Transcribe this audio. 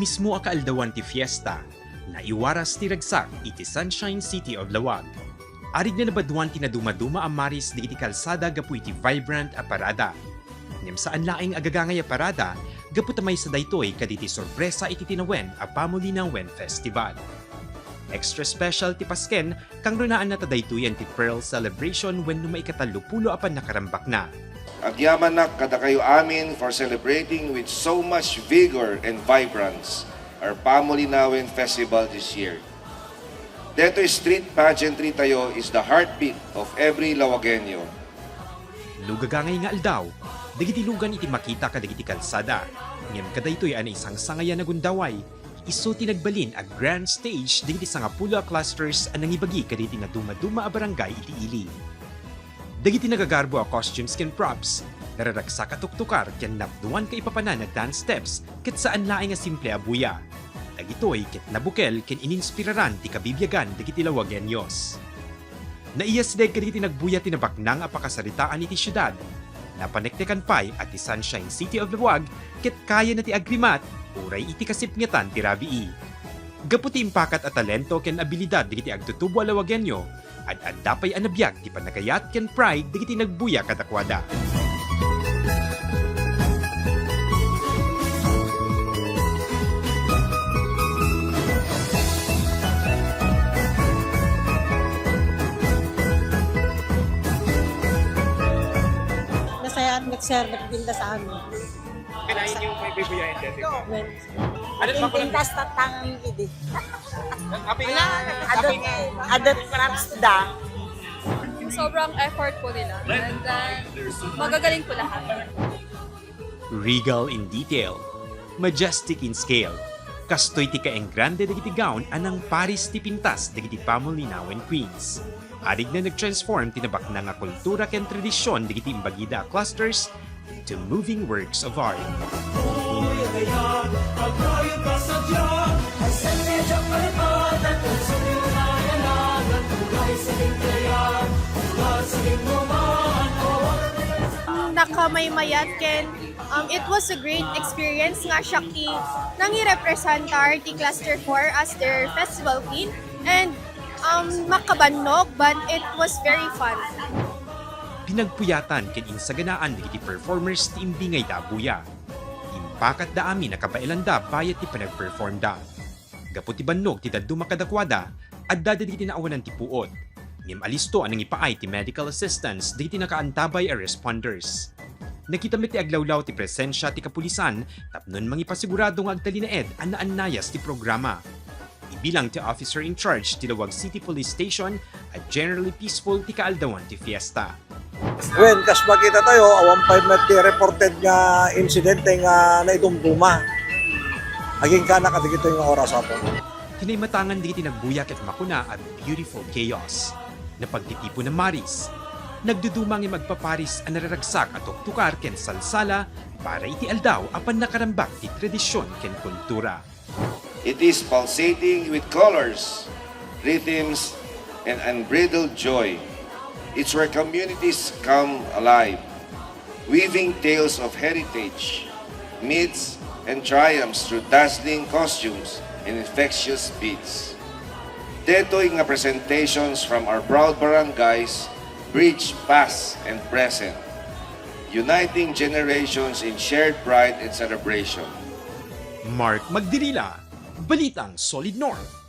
mismo ang kaaldawan ti fiesta, na iwaras ti ragsak iti Sunshine City of Lawag. Arig na nabaduan ti naduma-duma ang maris di iti kalsada gapu iti vibrant a parada. Ngem saan laing agagangay a parada, gapu tamay sa daytoy kaditi sorpresa iti tinawen a Pamulinang Wen Festival. Extra special ti Pasken, kang runaan na tadaytoyan ti Pearl Celebration when numaikatalupulo apan nakarambak na. Agyaman na kada kayo amin for celebrating with so much vigor and vibrance our Pamulinawen Festival this year. Detoy street pageantry tayo is the heartbeat of every Lawagenyo. Lugagangay nga aldaw, dagiti lugan iti makita kadagiti kalsada. Ngem kadaytoy ana isang sangayan na gundaway, iso tinagbalin a grand stage dagiti sangapulo a clusters anang ibagi kaditi na duma-duma a barangay iti ili. Dagiti nagagarbo a costumes ken props, nararagsak a tuktukar ken napduan ka ipapanan na dance steps ket saan laing nga simple a buya. Dagitoy ket nabukel ken ininspiraran ti kabibyagan dagiti Lawagenyos. Naiyas deg kadagiti nagbuya tinabaknang a pakasaritaan iti syudad. Napanektekan pay at ti Sunshine City of Lawag ket kaya na ti agrimat uray iti kasipngetan ti rabii. Gaputi impakat at talento ken abilidad digiti agtutubo a Lawagenyo at dapay anabiyag ti panagayat ken pride digiti nagbuya kadakwada. Masaya at nag-share, nagpinda sa amin. Kinain yung may bibuyain dito. Well, Ano ba ko lang? pindas tatangang idi. Happy nga. Adot props da. Sobrang effort po nila. And then, magagaling po lahat. Regal in detail, majestic in scale, kastoy ti kaeng grande dagiti gown anang Paris ti pintas dagiti Pamulinawen Queens. Adig na nag-transform tinabak na nga kultura ken tradisyon dagiti imbagida clusters into moving works of art. Nakamaymayat ken it was a great experience nga siya ki nang i-representar ti Cluster 4 as their festival queen and makabannog but it was very fun. Pinagpuyatan ken insaganaan dagiti performers ti imbingay da buya. Impakat da amin nakabailanda bayat ti panag-perform da. Gapot ti bannog ti daduma kadakwada adda dagiti naawanan ti puot. Ngem alisto anang ipaay ti medical assistance dagiti nakaantabay a responders. Nakita met ti aglawlaw ti presensya ti kapulisan tapnon mangipasigurado nga agtalinaed an naanayas ti programa. Ibilang ti officer in charge ti Lawag City Police Station at generally peaceful ti kaaldawan ti fiesta. When kas makita tayo, awan 5 met ti reported nga insidente nga naidumduma. Aging kana kadigito yung oras apo. Kinaymatangan di nagbuyak at makuna at beautiful chaos. Napagtitipo ng maris. Nagdudumang magpaparis ang nararagsak at tuktukar ken salsala para iti aldaw apan nakarambak ti tradisyon ken kultura. It is pulsating with colors, rhythms, and unbridled joy. It's where communities come alive, weaving tales of heritage, myths, and triumphs through dazzling costumes and infectious beats. Detoy nga presentations from our proud barangays bridge past and present, uniting generations in shared pride and celebration. Mark Magdirila, Balitang Solid North.